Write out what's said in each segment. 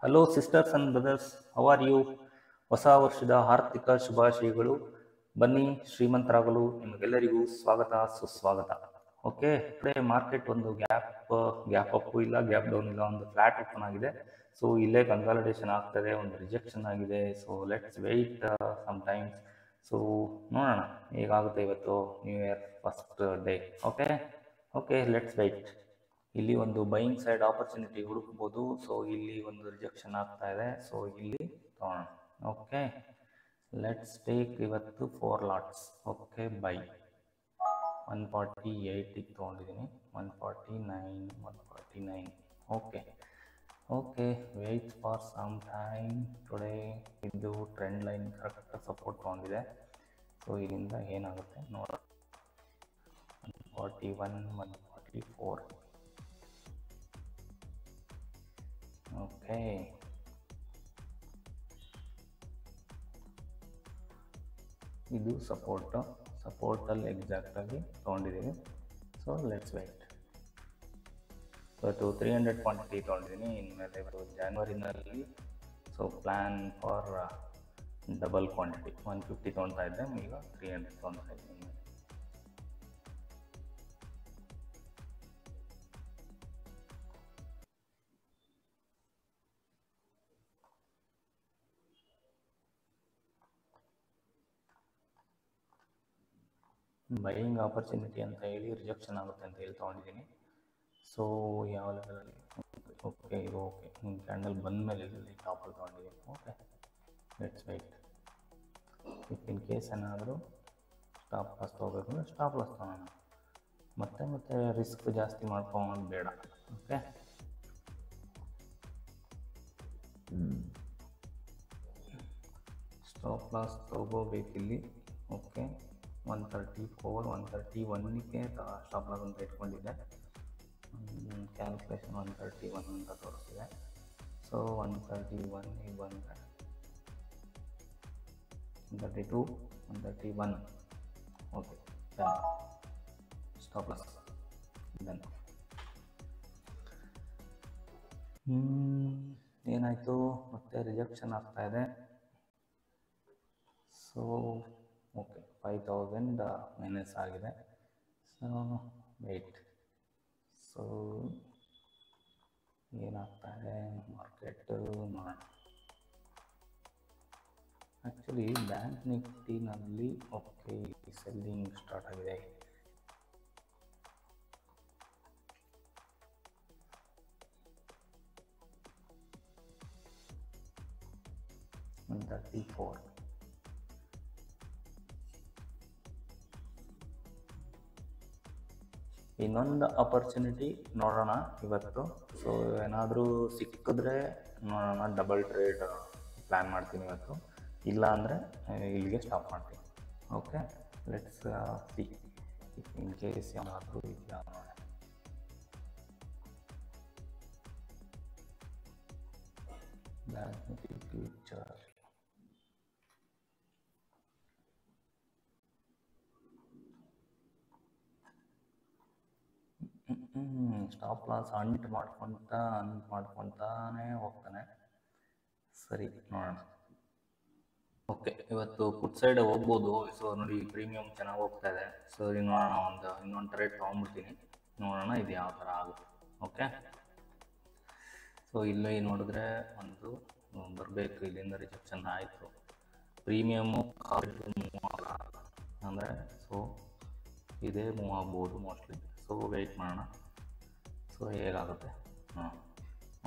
Hello sisters and brothers, how are you? ಹೊಸ ವರ್ಷದ ಆರ್ಥಿಕ ಶುಭಾಶಯಗಳು. ಬನ್ನಿ ಶ್ರೀಮಂತರಾಗಲು. ನಿಮಗೆಲ್ಲರಿಗೂ ಸ್ವಾಗತ ಸುಸ್ವಾಗತ. ಓಕೆ, ಟುಡೇ ಮಾರ್ಕೆಟ್ ಒಂದು ಗ್ಯಾಪ್ ಅಪ್ ಇಲ್ಲ, ಗ್ಯಾಪ್ ಡೌನ್ ಇಲ್ಲ, ಒಂದು ಫ್ಲಾಟ್ ಓಪನ್ ಆಗಿದೆ. ಸೊ ಇಲ್ಲೇ ಕನ್ಸಾಲಿಡೇಷನ್ ಆಗ್ತದೆ, ಒಂದು ರಿಜೆಕ್ಷನ್ ಆಗಿದೆ. So let's wait some times. So ನೋಡೋಣ ಹೇಗಾಗುತ್ತೆ ಇವತ್ತು, new year first day. Okay, let's wait. ಇಲ್ಲಿ ಒಂದು ಬೈಯಿಂಗ್ ಸೈಡ್ ಆಪರ್ಚುನಿಟಿ ಹುಡುಕ್ಬೋದು. ಸೊ ಇಲ್ಲಿ ಒಂದು ರಿಜೆಕ್ಷನ್ ಆಗ್ತಾ ಇದೆ. ಸೊ ಇಲ್ಲಿ ತಗೋಣ. ಓಕೆ, ಲೆಟ್ಸ್ ಟೇಕ್ ಇವತ್ತು 4 ಲಾಟ್ಸ್. ಓಕೆ, ಬೈ 148 ತೊಗೊಂಡಿದ್ದೀನಿ, 149, 149. Okay, wait for some time. Today ಇದು ಟ್ರೆಂಡ್ ಲೈನ್ ಕರೆಕ್ಟ್ ಸಪೋರ್ಟ್ ತೊಗೊಂಡಿದೆ. ಸೊ ಇದರಿಂದ ಏನಾಗುತ್ತೆ ನೋಡೋಣ. 141, 144. ಓಕೆ, ಇದು ಸಪೋರ್ಟಲ್ಲಿ ಎಕ್ಸಾಕ್ಟಾಗಿ ತೊಗೊಂಡಿದ್ದೀವಿ. So let's wait. ಇವತ್ತು 300 ಕ್ವಾಂಟಿಟಿ ತೊಗೊಂಡಿದ್ದೀನಿ. ಇನ್ಮೇಲೆ ಜಾನ್ವರಿನಲ್ಲಿ so plan for double quantity. 150 ತೊಗೊಳ್ತಾ ಇದ್ದೆ, ಈಗ 300 ತೊಗೊಳ್ತಾ ಇದ್ದೀನಿ. ಬೈಯಿಂಗ್ ಆಪರ್ಚುನಿಟಿ ಅಂತ ಹೇಳಿ ರಿಜೆಕ್ಷನ್ ಆಗುತ್ತೆ ಅಂತ ಹೇಳಿ ತೊಗೊಂಡಿದ್ದೀನಿ. ಸೊ ಯಾವ ಲೆವೆಲಲ್ಲಿ? ಓಕೆ, ಇದು ಓಕೆ. ಕ್ಯಾಂಡಲ್ ಬಂದ ಮೇಲೆ ಇಲ್ಲಿ ಟಾಪಲ್ಲಿ ತೊಗೊಂಡಿದ್ದೀನಿ. Okay, let's weight. If in case ಏನಾದರೂ ಸ್ಟಾಪ್ ಲಾಸ್ ತೊಗೋಬೇಕು ಅಂದರೆ ಸ್ಟಾಪ್ ಲಾಸ್ ತೊಗೊಳ್ಳೋಣ. ಮತ್ತೆ ರಿಸ್ಕ್ ಜಾಸ್ತಿ ಮಾಡ್ಕೊಳ್ಳೋದು ಬೇಡ. ಓಕೆ, ಸ್ಟಾಪ್ ಲಾಸ್ ತೊಗೋಬೇಕಿಲ್ಲಿ. ಓಕೆ, 134, 131ಗೆ ಸ್ಟಾಪ್ ಲಾಸ್ ಅಂತ ಇಟ್ಕೊಂಡಿದ್ದೆ. ಕ್ಯಾಲ್ಕುಲೇಷನ್ 131 ಅಂತ ತೋರಿಸ್ತಿದೆ. ಸೊ 131 ಬಂದರೆ 132, 131. Okay, stop loss done. ಏನಾಯಿತು, ಮತ್ತೆ ರಿಜೆಕ್ಷನ್ ಆಗ್ತಾ ಇದೆ. ಸೊ ಓಕೆ, 5000 ಮೈನಸ್ ಆಗಿದೆ. So wait. ಸೊ ಏನಾಗ್ತಾ ಇದೆ ಮಾರ್ಕೆಟ್ ನೋಡೋಣ. ಆ್ಯಕ್ಚುಲಿ ಬ್ಯಾಂಕ್ ನಿಫ್ಟಿನಲ್ಲಿ ಓಕೆ ಸೆಲ್ಲಿಂಗ್ ಸ್ಟಾರ್ಟ್ ಆಗಿದೆ. $134. ಇನ್ನೊಂದು ಅಪರ್ಚುನಿಟಿ ನೋಡೋಣ ಇವತ್ತು. ಸೊ ಏನಾದರೂ ಸಿಕ್ಕಿದ್ರೆ ನೋಡೋಣ, ಡಬಲ್ ಟ್ರೇಡ್ ಪ್ಲ್ಯಾನ್ ಮಾಡ್ತೀನಿ ಇವತ್ತು. ಇಲ್ಲ ಅಂದರೆ ಇಲ್ಲಿಗೆ ಸ್ಟಾಪ್ ಮಾಡ್ತೀನಿ. Okay, let's see in case ಏನಾದರೂ ಇಲ್ಲ. ಫ್ಯೂಚರ್ ಸ್ಟಾಪ್ ಲಾಸ್ ಅಂಟ್ ಮಾಡ್ಕೊತಾನೆ ಹೋಗ್ತಾನೆ. ಸರಿ, ನೋಡೋಣ. ಓಕೆ, ಇವತ್ತು ಪುಟ್ ಸೈಡ್ ಹೋಗ್ಬೋದು. ಸೊ ನೋಡಿ, ಪ್ರೀಮಿಯಮ್ ಚೆನ್ನಾಗಿ ಹೋಗ್ತಾ ಇದೆ. ಸೊ ನೋಡೋಣ, ಇನ್ನೊಂದು ಟ್ರೇಡ್ ತೊಗೊಂಡ್ಬಿಡ್ತೀನಿ. ನೋಡೋಣ ಇದು ಯಾವ ಥರ ಆಗುತ್ತೆ. ಓಕೆ, ಸೊ ಇಲ್ಲಿ ನೋಡಿದ್ರೆ ಒಂದು ಬರಬೇಕು, ಇಲ್ಲಿಂದ ರಿಜೆಕ್ಷನ್ ಆಯಿತು. ಪ್ರೀಮಿಯಮ್ಮು ಅಂದರೆ ಸೊ ಇದೇ ಮೂವ್ ಆಗ್ಬೋದು ಮೋಸ್ಟ್ಲಿ. ಸೊ ವೆಯ್ಟ್ ಮಾಡೋಣ. ಸೊ ಹೇಗಾಗುತ್ತೆ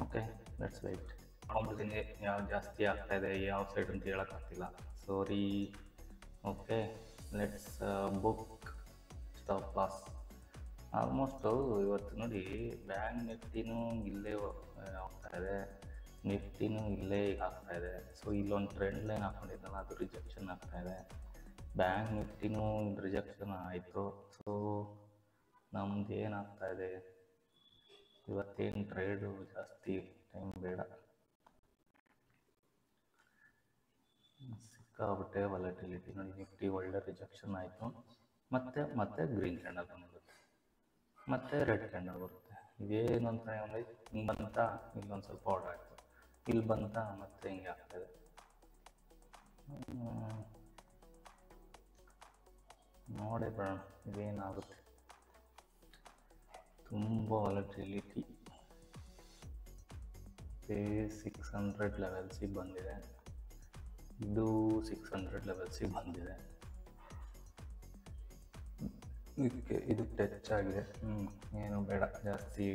ಓಕೆ, ಲೆಟ್ಸ್ ವೆಯ್ಟ್. ತೊಗೊಂಡ್ಬಿಡ್ತೀನಿ. ಯಾವ ಜಾಸ್ತಿ ಆಗ್ತಾಯಿದೆ, ಯಾವ ಸೈಡ್ ಅಂತ ಹೇಳೋಕ್ಕಾಗ್ತಿಲ್ಲ. Sorry. Okay, let's book stop loss. Almost ಇವತ್ತು ನೋಡಿ, ಬ್ಯಾಂಕ್ ನಿಫ್ಟಿನೂ ಇಲ್ಲೇ ಹೋಗ್ತಾ ಇದೆ, ನಿಫ್ಟಿನೂ ಇಲ್ಲೇ ಈಗ ಆಗ್ತಾಯಿದೆ. ಸೊ ಇಲ್ಲೊಂದು ಟ್ರೆಂಡ್ ಲೈನ್ ಹಾಕ್ಕೊಂಡಿದ್ದಲ್ಲ, ಅದು ರಿಜೆಕ್ಷನ್ ಆಗ್ತಾಯಿದೆ. ಬ್ಯಾಂಕ್ ನಿಫ್ಟಿನೂ ರಿಜೆಕ್ಷನ್ ಆಯಿತು. ಸೊ ನಮ್ದು ಏನಾಗ್ತಾಯಿದೆ ಇವತ್ತೇನು ಟ್ರೇಡು ಜಾಸ್ತಿ ಟೈಮ್ ಬೇಡ. ಸಿಕ್ಕಾಬಿಟ್ಟೆ ವಾಲಟಿಲಿಟಿ ನೋಡಿ. ನಿಫ್ಟಿ ಒಳ್ಳೆ ರಿಜೆಕ್ಷನ್ ಆಯಿತು. ಮತ್ತೆ ಗ್ರೀನ್ ಕ್ಯಾಂಡಲ್ ಬಂದ್ಬಿಡುತ್ತೆ, ಮತ್ತೆ ರೆಡ್ ಕ್ಯಾಂಡಲ್ ಬರುತ್ತೆ. ಇದೇನು ಅಂತ ಹಿಂಗೆ ಬಂತ, ಇಲ್ಲೊಂದು ಸ್ವಲ್ಪ ಆರ್ಡರ್ ಆಯಿತು. ಇಲ್ಲಿ ಬಂತ ಮತ್ತೆ ಹಿಂಗೆ ಆಗ್ತದೆ. ನೋಡಿ ಬರೋಣ ಇದೇನಾಗುತ್ತೆ. ತುಂಬ ವಾಲಟಿಲಿಟಿ 600 ಲೆವೆಲ್ಸಿಗೆ ಬಂದಿದೆ, ಇದು 600 ಲೆವೆಲ್ಸಿಗೆ ಬಂದಿದೆ. ಇದು ಟಚ್ ಆಗಿದೆ. ಏನು ಬೇಡ, ಜಾಸ್ತಿ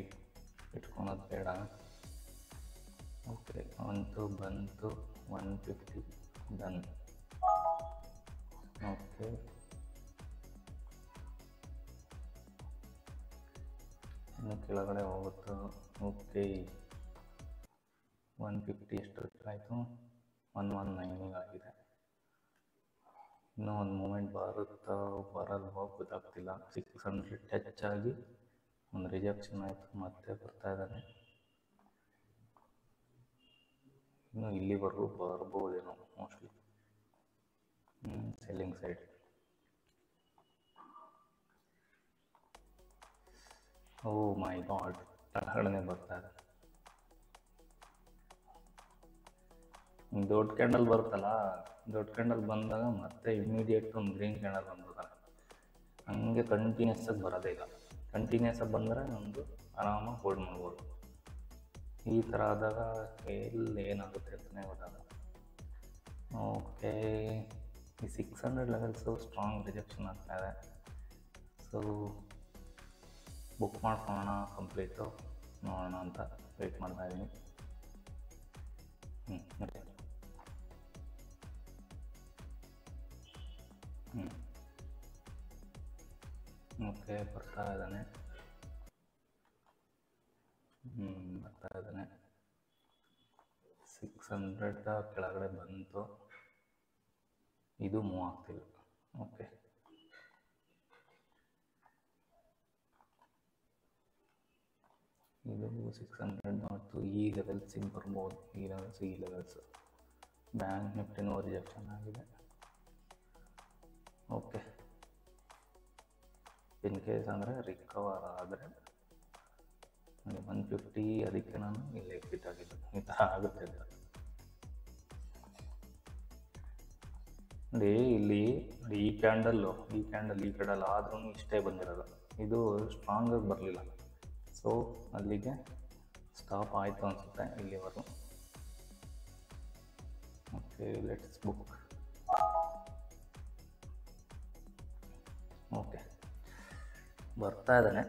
ಇಟ್ಕೊಳೋದು ಬೇಡ. ಓಕೆ, ಅಂತೂ ಬಂತು 150 ಡನ್. ಓಕೆ, ಇನ್ನು ಕೆಳಗಡೆ ಹೋಗುತ್ತೋ. ಓಕೆ, 150 ಎಷ್ಟು ಆಯಿತು, 119 ಆಗಿದೆ. ಇನ್ನೂ ಒಂದು ಮೂಮೆಂಟ್ ಬರುತ್ತಾ ಬರಲ್ವೋ ಗೊತ್ತಾಗ್ತಿಲ್ಲ. 600 ಟಚ್ ಆಗಿ ಒಂದು ರಿಜೆಕ್ಷನ್ ಆಯಿತು, ಮತ್ತೆ ಬರ್ತಾ ಇದ್ದಾನೆ. ಇನ್ನು ಇಲ್ಲಿವರೆಗೂ ಬರ್ಬೋದೇನೋ mostly. Selling side. Oh my god, ಕೆಳಗಡೆ ಬರ್ತಾ ಇದೆ. ದೊಡ್ಡ ಕ್ಯಾಂಡಲ್ ಬರುತ್ತಲ್ಲ, ದೊಡ್ಡ ಕ್ಯಾಂಡಲ್ ಬಂದಾಗ ಮತ್ತೆ ಇಮಿಡಿಯೇಟ್ ಒಂದು ಗ್ರೀನ್ ಕ್ಯಾಂಡಲ್ ಬಂದ್ಬಿಡ್ತಾರೆ. ಹಂಗೆ ಕಂಟಿನ್ಯೂಸ್ ಆಗಿ ಬರೋದೇ ಇಲ್ಲ. ಕಂಟಿನ್ಯೂಸ್ ಆಗಿ ಬಂದರೆ ಒಂದು ಆರಾಮಾಗಿ ಹೋಲ್ಡ್ ಮಾಡ್ಬೋದು. ಈ ಥರ ಆದಾಗ ಎಲ್ಲಿ ಏನಾಗುತ್ತೆ ಅಂತಲೇ ಗೊತ್ತಾಗಲ್ಲ. ಓಕೆ, ಈ 600 ಲೆವೆಲ್ಸು ಸ್ಟ್ರಾಂಗ್ ರಿಜೆಕ್ಷನ್ ಆಗ್ತಾ ಇದೆ. ಸೊ ಬುಕ್ ಮಾಡ್ಕೊಳ್ಳೋಣ, ಕಂಪ್ಲೀಟು ನೋಡೋಣ ಅಂತ ವೆಯ್ಟ್ ಮಾಡ್ತಾ ಇದ್ದೀನಿ. ಓಕೆ, ಬರ್ತಾ ಇದ್ದಾನೆ. ಬರ್ತಾ ಇದ್ದಾನೆ. 600 ಕೆಳಗಡೆ ಬಂತು, ಇದು ಮೂವ್ ಆಗ್ತಿಲ್ಲ. ಓಕೆ, ಇದು 600 ಮತ್ತು ಈ ಲೆವೆಲ್ಸಿಗೆ ಬರ್ಬೋದು. ಈ ಲೆವೆಲ್ಸ್ ಬ್ಯಾಂಕ್ ನಿಫ್ಟಿನೂ ರಿಜೆಕ್ಷನ್ ಆಗಿದೆ. ಓಕೆ, ಇನ್ ಕೇಸ್ ಅಂದರೆ ರಿಕವರ್ ಆದರೆ 150, ಅದಕ್ಕೆ ನಾನು ಇಲ್ಲಿ ಎಕ್ಸಿಟ್ ಆಗಿದ್ದು. ಈ ಥರ ಆಗುತ್ತೆ ಅಂತ ನೋಡಿ. ಇಲ್ಲಿ ಈ ಕ್ಯಾಂಡಲ್ ಈ ಕಡೆಲ್ಲ ಆದ್ರೂ ಇಷ್ಟೇ ಬಂದಿರೋದು, ಇದು ಸ್ಟ್ರಾಂಗಾಗಿ ಬರಲಿಲ್ಲ. ಸೊ ಅಲ್ಲಿಗೆ ಸ್ಟಾಪ್ ಆಯಿತು ಅನಿಸುತ್ತೆ ಇಲ್ಲಿವರೆಗೂ. Okay, let's book. ಓಕೆ, ಬರ್ತಾ ಇದ್ದಾನೆ.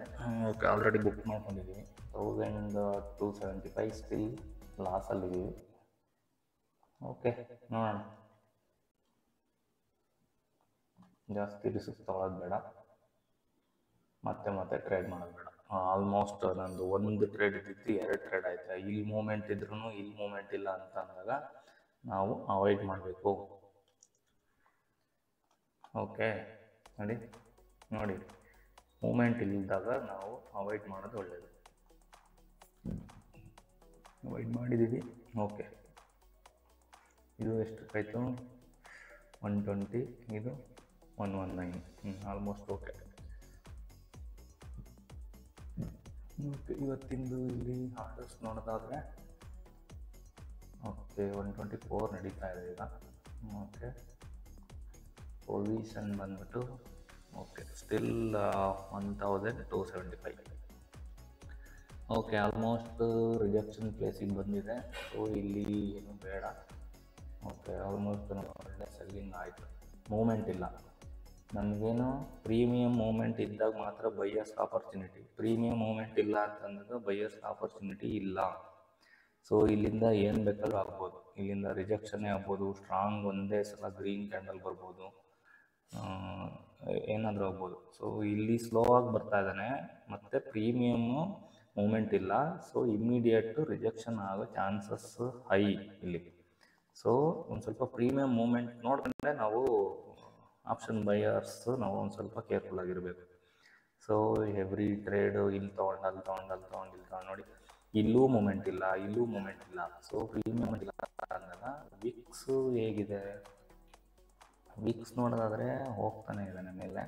ಓಕೆ, ಆಲ್ರೆಡಿ ಬುಕ್ ಮಾಡ್ಕೊಂಡಿದ್ದೀವಿ. 1275 ಸ್ಟಿಲ್ ಲಾಸಲ್ಲಿದ್ದೀವಿ. ಓಕೆ, ನೋಡೋಣ. ಜಾಸ್ತಿ ರಿಸ್ಕ್ ತೊಗೊಳೋದು ಬೇಡ, ಮತ್ತೆ ಟ್ರೇಡ್ ಮಾಡೋದು ಬೇಡ. ಆಲ್ಮೋಸ್ಟ್ ನಂದು ಒಂದು ಟ್ರೇಡ್ ಇದ್ದಿತ್ತು, 2 ಟ್ರೇಡ್ ಆಯ್ತು. ಇಲ್ಲಿ ಮೂಮೆಂಟ್ ಇದ್ರೂ ಇಲ್ಲಿ ಮೂಮೆಂಟ್ ಇಲ್ಲ ಅಂತ ಅಂದಾಗ ನಾವು ಅವಾಯ್ಡ್ ಮಾಡಬೇಕು. ಓಕೆ, ನೋಡಿ ಮೂಮೆಂಟ್ ಇಲ್ಲದಾಗ ನಾವು ಅವಾಯ್ಡ್ ಮಾಡೋದು ಒಳ್ಳೆಯದು. ಅವಾಯ್ಡ್ ಮಾಡಿದ್ದೀವಿ. ಓಕೆ, ಇದು ಎಷ್ಟಕ್ಕಾಯಿತು, 120, ಇದು 119. Almost okay. ಇವತ್ತಿಂದು ಇಲ್ಲಿ ಆರ್ಡರ್ಸ್ ನೋಡೋದಾದರೆ ಓಕೆ 124 ನಡೀತಾ ಇದೆ ಈಗ. ಓಕೆ, ಪೊಸಿಷನ್ ಬಂದ್ಬಿಟ್ಟು okay still 1275. Okay, almost rejection ಪ್ಲೇಸಿಗೆ ಬಂದಿದೆ. ಸೊ ಇಲ್ಲಿ ಏನು ಬೇಡ. ಓಕೆ, ಆಲ್ಮೋಸ್ಟ್ ಒಳ್ಳೆ ಸೆಲ್ಲಿಂಗ್ ಆಯಿತು. ಮೂಮೆಂಟ್ ಇಲ್ಲ ನಮಗೇನು. ಪ್ರೀಮಿಯಂ ಮೂಮೆಂಟ್ ಇದ್ದಾಗ ಮಾತ್ರ ಬೈಯರ್ಸ್ ಆಪರ್ಚುನಿಟಿ. ಪ್ರೀಮಿಯಂ ಮೂಮೆಂಟ್ ಇಲ್ಲ ಅಂತಂದಾಗ ಬೈಯರ್ಸ್ ಆಪರ್ಚುನಿಟಿ ಇಲ್ಲ. ಸೊ ಇಲ್ಲಿಂದ ಏನು ಬೇಕಾದ್ರೂ ಆಗ್ಬೋದು. ಇಲ್ಲಿಂದ ರಿಜೆಕ್ಷನ್ನೇ ಆಗ್ಬೋದು, ಸ್ಟ್ರಾಂಗ್ ಒಂದೇ ಸಲ ಗ್ರೀನ್ ಕ್ಯಾಂಡಲ್ ಬರ್ಬೋದು, ಏನಾದರೂ ಆಗ್ಬೋದು. ಸೊ ಇಲ್ಲಿ ಸ್ಲೋ ಆಗಿ ಬರ್ತಾ ಇದ್ದಾನೆ, ಮತ್ತು ಪ್ರೀಮಿಯಮ್ಮು ಮೂಮೆಂಟ್ ಇಲ್ಲ. ಸೊ ಇಮ್ಮಿಡಿಯೇಟು ರಿಜೆಕ್ಷನ್ ಆಗೋ ಚಾನ್ಸಸ್ ಹೈ ಇಲ್ಲಿ. ಸೊ ಒಂದು ಸ್ವಲ್ಪ ಪ್ರೀಮಿಯಂ ಮೂಮೆಂಟ್ ನೋಡಿದ್ರೆ ನಾವು ಆಪ್ಷನ್ ಬೈಯರ್ಸ್ ನಾವು ಒಂದು ಸ್ವಲ್ಪ ಕೇರ್ಫುಲ್ ಆಗಿರಬೇಕು. ಸೊ ಎವ್ರಿ ಟ್ರೇಡು ಇಲ್ಲಿ ತೊಗೊಂಡು ಅಲ್ಲಿ ನೋಡಿ, ಇಲ್ಲೂ ಮೂಮೆಂಟ್ ಇಲ್ಲ, ಇಲ್ಲೂ ಮೂಮೆಂಟ್ ಇಲ್ಲ. ಸೊ ಪ್ರೀಮಿಯಮ್ ಇಲ್ಲ ಅಂದಾಗ ವಿಕ್ಸು ಹೇಗಿದೆ, ವಿಕ್ಸ್ ನೋಡೋದಾದರೆ ಹೋಗ್ತಾನೆ ಇದ್ದಾನೆ ಮೇಲೆ.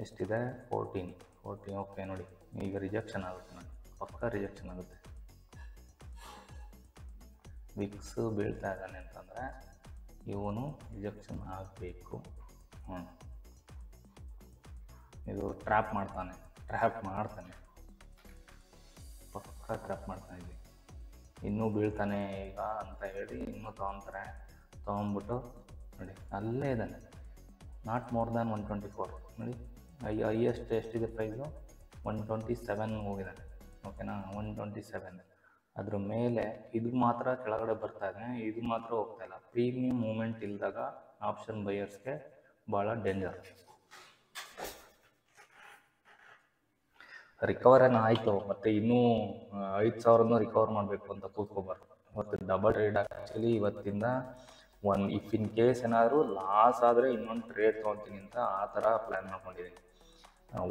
ಎಷ್ಟಿದೆ, 14. ಓಕೆ, ನೋಡಿ ಈಗ ರಿಜೆಕ್ಷನ್ ಆಗುತ್ತೆ, ನೋಡಿ ಪಕ್ಕ ರಿಜೆಕ್ಷನ್ ಆಗುತ್ತೆ. ವಿಕ್ಸ್ ಬೀಳ್ತಾ ಇದ್ದಾನೆ ಅಂತಂದರೆ ಇವನು ರಿಜೆಕ್ಷನ್ ಆಗಬೇಕು. ಇದು ಟ್ರ್ಯಾಪ್ ಮಾಡ್ತಾನೆ ಪಕ್ಕ ಟ್ರ್ಯಾಪ್ ಮಾಡ್ತಾನೆ. ಇಲ್ಲಿ ಇನ್ನೂ ಬೀಳ್ತಾನೆ ಈಗ ಅಂತ ಹೇಳಿ ಇನ್ನೂ ತೊಗೊಂಬಿಟ್ಟು ನೋಡಿ ಅಲ್ಲೇ ಇದ್ದಾನೆ. ನಾಟ್ ಮೋರ್ ದ್ಯಾನ್ 124 ನೋಡಿ. ಹೈಯೆಸ್ಟ್ ಎಷ್ಟಿದೆ ಪ್ರೈಸು? 127 ಹೋಗಿದ್ದಾನೆ. ಓಕೆನಾ, 127. ಅದ್ರ ಮೇಲೆ ಇದು ಮಾತ್ರ ಕೆಳಗಡೆ ಬರ್ತಾ ಇದೆ, ಇದು ಮಾತ್ರ ಹೋಗ್ತಾ ಇಲ್ಲ. ಪ್ರೀಮಿಯಂ ಮೂಮೆಂಟ್ ಇಲ್ದಾಗ ಆಪ್ಷನ್ ಬೈಯರ್ಸ್ಗೆ ಭಾಳ ಡೇಂಜರ್. ರಿಕವರ್ ಆಯಿತು, ಮತ್ತು ಇನ್ನೂ 5,000 ರಿಕವರ್ ಮಾಡಬೇಕು ಅಂತ ಕೂತ್ಕೋಬಾರ್ದು. ಇವತ್ತು ಡಬಲ್ ಟ್ರೇಡ್ ಆ್ಯಕ್ಚುಲಿ ಇವತ್ತಿಂದ ಇಫ್ ಇನ್ ಕೇಸ್ ಏನಾದರೂ ಲಾಸ್ ಆದರೆ ಇನ್ನೊಂದು ಟ್ರೇಡ್ ತೊಗೊತೀನಿ ಅಂತ ಆ ಥರ ಪ್ಲ್ಯಾನ್ ಮಾಡ್ಕೊಂಡಿದ್ದೀನಿ.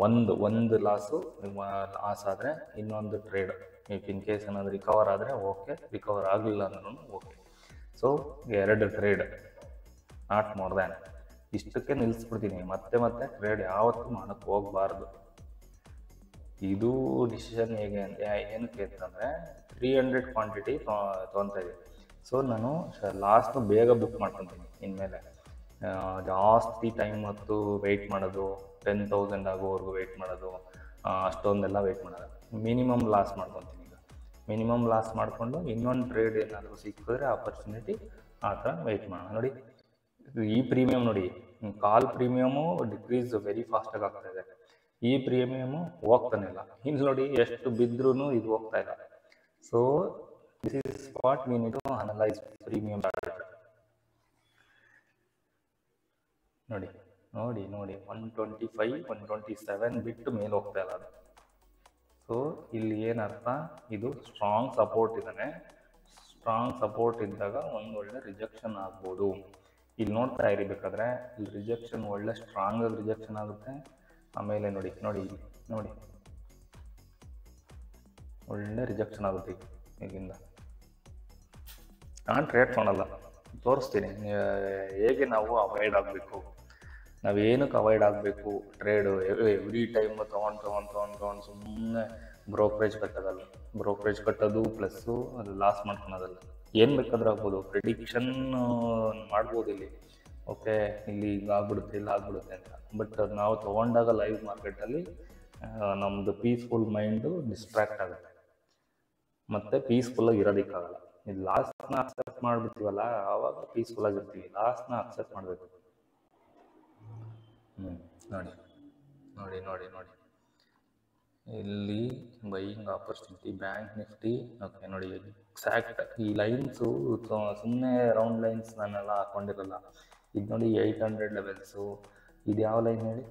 ಒಂದು ಲಾಸ್ ಆದರೆ ಇನ್ನೊಂದು ಟ್ರೇಡ್. ಇಫ್ ಇನ್ ಕೇಸ್ ಏನಾದರೂ ರಿಕವರ್ ಆದರೆ ಓಕೆ, ರಿಕವರ್ ಆಗಲಿಲ್ಲ ಅಂದ್ರೂ okay. So 2 trade, not more than. ಇಷ್ಟಕ್ಕೆ ನಿಲ್ಲಿಸ್ಬಿಡ್ತೀನಿ. ಮತ್ತೆ ಟ್ರೇಡ್ ಯಾವತ್ತೂ ಮಾಡೋಕ್ಕೆ ಹೋಗಬಾರ್ದು. ಇದು ಡಿಸಿಷನ್ ಹೇಗೆ ಅಂತ ಏನಕ್ಕೆ ಅಂತಂದರೆ 300 ಕ್ವಾಂಟಿಟಿ ತೊಗೊತಾ ಇದ್ದೀನಿ. ಸೊ ನಾನು ಲಾಸ್ಟ್ ಬೇಗ ಬುಕ್ ಮಾಡ್ಕೊತೀನಿ. ಇನ್ಮೇಲೆ ಜಾಸ್ತಿ ಟೈಮ್ ಮತ್ತು ವೆಯ್ಟ್ ಮಾಡೋದು, 10,000 ಆಗೋವರೆಗೂ ವೆಯ್ಟ್ ಮಾಡೋದು, ಅಷ್ಟೊಂದೆಲ್ಲ ವೆಯ್ಟ್ ಮಾಡೋದು. ಮಿನಿಮಮ್ ಲಾಸ್ ಮಾಡ್ಕೊತೀನಿ. ಈಗ ಮಿನಿಮಮ್ ಲಾಸ್ ಮಾಡಿಕೊಂಡು ಇನ್ನೊಂದು ಟ್ರೇಡ್ ಏನಾದರೂ ಸಿಕ್ಕಿದ್ರೆ ಆಪರ್ಚುನಿಟಿ ಆ ಥರ ವೆಯ್ಟ್ ಮಾಡೋಣ. ನೋಡಿ ಈ ಪ್ರೀಮಿಯಮ್ ನೋಡಿ, ಕಾಲ್ ಪ್ರೀಮಿಯಮು ಡಿಕ್ರೀಸ್ ವೆರಿ ಫಾಸ್ಟಾಗಿ ಆಗ್ತಾಯಿದೆ. ಈ ಪ್ರೀಮಿಯಮು ಹೋಗ್ತಾನೆ ಇಲ್ಲ. ಇಲ್ಲಿ ನೋಡಿ ಎಷ್ಟು ಬಿದ್ದರೂ ಇದು ಹೋಗ್ತಾ ಇಲ್ಲ. So this is what we need to analyse premium chart. ನೋಡಿ 125 127 ಬಿಟ್ಟು ಮೇಲೆ ಹೋಗ್ತಾ ಇಲ್ಲ ಅದು. ಸೊ ಇಲ್ಲಿ ಏನರ್ಥ, ಇದು ಸ್ಟ್ರಾಂಗ್ ಸಪೋರ್ಟ್ ಇದ್ದಾನೆ. ಸ್ಟ್ರಾಂಗ್ ಸಪೋರ್ಟ್ ಇದ್ದಾಗ ಒಂದು ಒಳ್ಳೆ ರಿಜೆಕ್ಷನ್ ಆಗ್ಬೋದು. ಇಲ್ಲಿ ನೋಡ್ತಾ ಇರಬೇಕಾದ್ರೆ ಇಲ್ಲಿ ರಿಜೆಕ್ಷನ್ ಒಳ್ಳೆ ಸ್ಟ್ರಾಂಗಾಗಿ ರಿಜೆಕ್ಷನ್ ಆಗುತ್ತೆ. ಆಮೇಲೆ ನೋಡಿ ಒಳ್ಳೆ ರಿಜೆಕ್ಷನ್ ಆಗುತ್ತೆ ಈಗಿಂದ. ನಾನು ಟ್ರೇಡ್ ಮಾಡಲ್ಲ, ತೋರಿಸ್ತೀನಿ ಹೇಗೆ ನಾವು ಅವಾಯ್ಡ್ ಆಗಬೇಕು, ನಾವೇನಕ್ಕೆ ಅವಾಯ್ಡ್ ಆಗಬೇಕು ಟ್ರೇಡು. ಎವ್ರಿ ಟೈಮ್ ತೊಗೊಂಡು ಸುಮ್ಮನೆ ಬ್ರೋಕ್ರೇಜ್ ಕಟ್ಟೋದು ಪ್ಲಸ್ಸು ಅದು ಲಾಸ್ ಮಾಡ್ಕೊಳೋದಲ್ಲ. ಏನು ಬೇಕಾದ್ರೂ ಆಗ್ಬೋದು, ಪ್ರಿಡಿಕ್ಷನ್ ಮಾಡ್ಬೋದು ಇಲ್ಲಿ. ಓಕೆ, ಇಲ್ಲಿ ಈಗ ಆಗ್ಬಿಡುತ್ತೆ, ಇಲ್ಲ ಆಗ್ಬಿಡುತ್ತೆ ಅಂತ. ಬಟ್ ಅದು ನಾವು ತೊಗೊಂಡಾಗ ಲೈವ್ ಮಾರ್ಕೆಟಲ್ಲಿ ನಮ್ಮದು ಪೀಸ್ಫುಲ್ ಮೈಂಡು ಡಿಸ್ಟ್ರ್ಯಾಕ್ಟ್ ಆಗುತ್ತೆ, ಮತ್ತು ಪೀಸ್ಫುಲ್ಲಾಗಿ ಇರೋದಕ್ಕಾಗಲ್ಲ. ಇದು ಲಾಸ್ನ ಅಕ್ಸೆಪ್ಟ್ ಮಾಡಿಬಿಡ್ತೀವಲ್ಲ, ಆವಾಗ ಪೀಸ್ಫುಲ್ಲಾಗಿರ್ತೀವಿ. ಲಾಸ್ನ ಅಕ್ಸೆಪ್ಟ್ ಮಾಡಬೇಕು. ನೋಡಿ ಇಲ್ಲಿ buying opportunity bank Nifty. Okay ನೋಡಿ ಎಕ್ಸಾಕ್ಟ್ ಈ ಲೈನ್ಸು ಸುಮ್ಮನೆ ರೌಂಡ್ ಲೈನ್ಸ್ ನಾನೆಲ್ಲ ಹಾಕ್ಕೊಂಡಿರಲ್ಲ. ಇದು ನೋಡಿ 800 ಲೆವೆಲ್ಸು. ಇದು ಯಾವ ಲೈನ್ ಹೇಳಿ?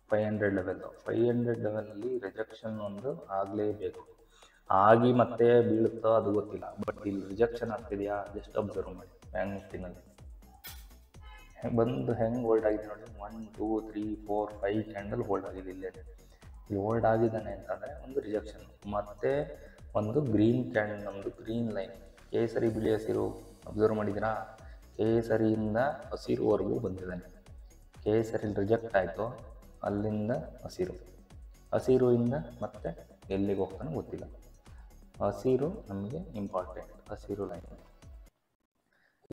500 ಲೆವೆಲ್ಲು. 500 ಲೆವೆಲಲ್ಲಿ ರಿಜೆಕ್ಷನ್ ಒಂದು ಆಗಲೇಬೇಕು. ಆಗಿ ಮತ್ತೆ ಬೀಳುತ್ತೋ ಅದು ಗೊತ್ತಿಲ್ಲ, ಬಟ್ ಇಲ್ಲಿ ರಿಜೆಕ್ಷನ್ ಆಗ್ತಿದೆಯಾ ಜಸ್ಟ್ ಅಬ್ಸರ್ವ್ ಮಾಡಿ. ಬ್ಯಾಂಕ್ ನಿಫ್ಟಿನಲ್ಲಿ ಬಂದು ಹೆಂಗೆ ಹೋಲ್ಡ್ ಆಗಿದೆ ನೋಡಿ. 1 2 3 4 5 ಕ್ಯಾಂಡಲ್ ಹೋಲ್ಡ್ ಆಗಿದೆ. ಇಲ್ಲಿ ಹೋಲ್ಡ್ ಆಗಿದ್ದಾನೆ ಅಂತಂದರೆ ಒಂದು ರಿಜೆಕ್ಷನ್. ಮತ್ತು ಒಂದು ಗ್ರೀನ್ ಕ್ಯಾಂಡಲ್, ನಮ್ಮದು ಗ್ರೀನ್ ಲೈನ್ ಕೇಸರಿ ಬಿಳಿ ಹಸಿರು ಅಬ್ಸರ್ವ್ ಮಾಡಿದ್ದೀರಾ? ಕೇಸರಿಯಿಂದ ಹಸಿರುವರೆಗೂ ಬಂದಿದ್ದಾನೆ. ಕೇಸರಿ ರಿಜೆಕ್ಟ್ ಆಯಿತು, ಅಲ್ಲಿಂದ ಹಸಿರುವಿಂದ ಮತ್ತೆ ಎಲ್ಲಿಗೆ ಹೋಗ್ತಾನೆ ಗೊತ್ತಿಲ್ಲ. ಹಸಿರು ನಮಗೆ ಇಂಪಾರ್ಟೆಂಟ್, ಹಸಿರು ಲೈನ್.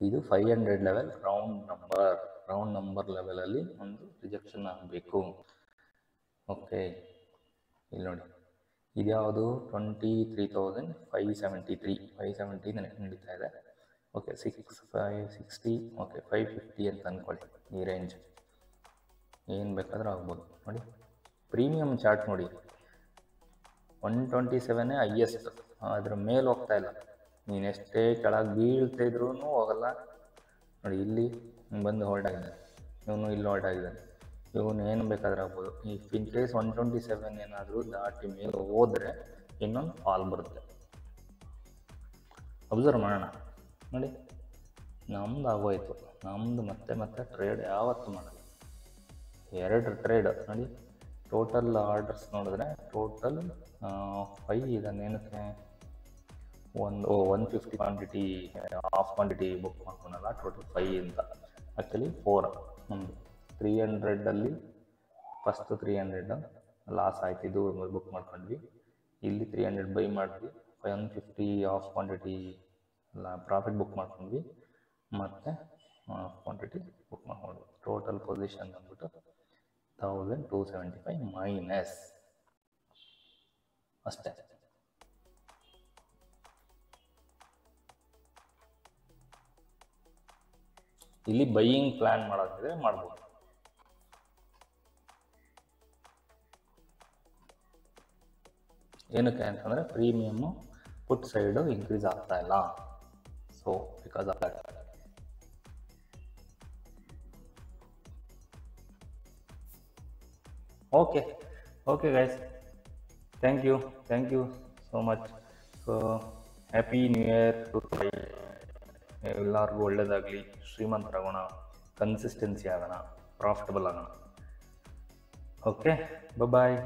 ಇದು 500 ಲೆವೆಲ್ ರೌಂಡ್ ನಂಬರ್ ಲೆವೆಲಲ್ಲಿ ಒಂದು ರಿಜೆಕ್ಷನ್ ಆಗಬೇಕು. ಓಕೆ, ಇಲ್ಲಿ ನೋಡಿ ಇದ್ಯಾವುದು? 23,573 ನಡೀತಾ ಇದೆ. ಓಕೆ 6560, ಓಕೆ 550 ಅಂತ ಅಂದ್ಕೊಳ್ಳಿ. ಈ ರೇಂಜ್ ಏನು ಬೇಕಾದರೂ ಆಗ್ಬೋದು. ನೋಡಿ ಪ್ರೀಮಿಯಮ್ ಚಾರ್ಟ್ ನೋಡಿ, 127 ಹೈಯೆಸ್ಟ್, ಅದ್ರ ಮೇಲೆ ಹೋಗ್ತಾ ಇಲ್ಲ. ನೀನು ಎಷ್ಟೇ ಕೆಳಗೆ ಬೀಳ್ತಿದ್ರೂ ಹೋಗಲ್ಲ. ನೋಡಿ ಇಲ್ಲಿ ಬಂದು ಹೋಲ್ಡ್ ಆಗಿದೆ, ಇವನು ಇಲ್ಲಿ ಹೋಲ್ಡ್ ಆಗಿದ್ದಾನೆ. ಇವನು ಏನು ಬೇಕಾದ್ರೆ ಆಗ್ಬೋದು. ಇಫ್ ಇನ್ ಕೇಸ್ 127 ಏನಾದರೂ ದಾಟಿ ಮೇಲೆ ಹೋದರೆ ಇನ್ನೊಂದು ಫಾಲ್ ಬರುತ್ತೆ. ಅಬ್ಸರ್ವ್ ಮಾಡೋಣ. ನೋಡಿ ನಮ್ದು ಆಗೋಯ್ತು. ನಮ್ಮದು ಮತ್ತೆ ಟ್ರೇಡ್ ಯಾವತ್ತು ಮಾಡಲ್ಲ. 2 ಟ್ರೇಡ್ ನೋಡಿ. ಟೋಟಲ್ ಆರ್ಡರ್ಸ್ ನೋಡಿದ್ರೆ ಟೋಟಲ್ 5 ಇದನ್ನು ಏನಕ್ಕೆ 150 ಕ್ವಾಂಟಿಟಿ ಹಾಫ್ ಕ್ವಾಂಟಿಟಿ ಬುಕ್ ಮಾಡ್ಕೊಳಲ್ಲ. ಟೋಟಲ್ 5 ಅಂತ. ಆ್ಯಕ್ಚುಲಿ 4 ನಮ್ಮದು 300ಅಲ್ಲಿ ಫಸ್ಟ್ 300 ಲಾಸ್ ಆಯ್ತು. ಇದು ಬುಕ್ ಮಾಡ್ಕೊಂಡ್ವಿ. ಇಲ್ಲಿ 300 ಬೈ ಮಾಡಿದ್ವಿ. 150 ಹಾಫ್ ಕ್ವಾಂಟಿಟಿ ಪ್ರಾಫಿಟ್ ಬುಕ್ ಮಾಡ್ಕೊಂಡ್ವಿ ಮತ್ತು ಕ್ವಾಂಟಿಟಿ ಬುಕ್ ಮಾಡ್ಕೊಂಡ್ವಿ. ಟೋಟಲ್ ಪೊಸಿಷನ್ ಬಂದ್ಬಿಟ್ಟು 1275 ಮೈನಸ್ ಅಷ್ಟೇ. ಇಲ್ಲಿ ಬೈಯಿಂಗ್ ಪ್ಲಾನ್ ಮಾಡೋದಿದ್ರೆ ಮಾಡ್ಬೋದು. ಏನಕ್ಕೆ ಅಂತಂದರೆ ಪ್ರೀಮಿಯಮ್ಮು ಪುಟ್ ಸೈಡು ಇನ್ಕ್ರೀಸ್ ಆಗ್ತಾ ಇಲ್ಲ. So because of that. Okay guys, thank you so much. So happy new year to ಎಲ್ಲರಿಗೂ ಒಳ್ಳೇದಾಗಲಿ, ಶ್ರೀಮಂತರಾಗೋಣ, ಕನ್ಸಿಸ್ಟೆನ್ಸಿ ಆಗೋಣ, ಪ್ರಾಫಿಟಬಲ್ ಆಗೋಣ. ಓಕೆ, ಬಾಯ್.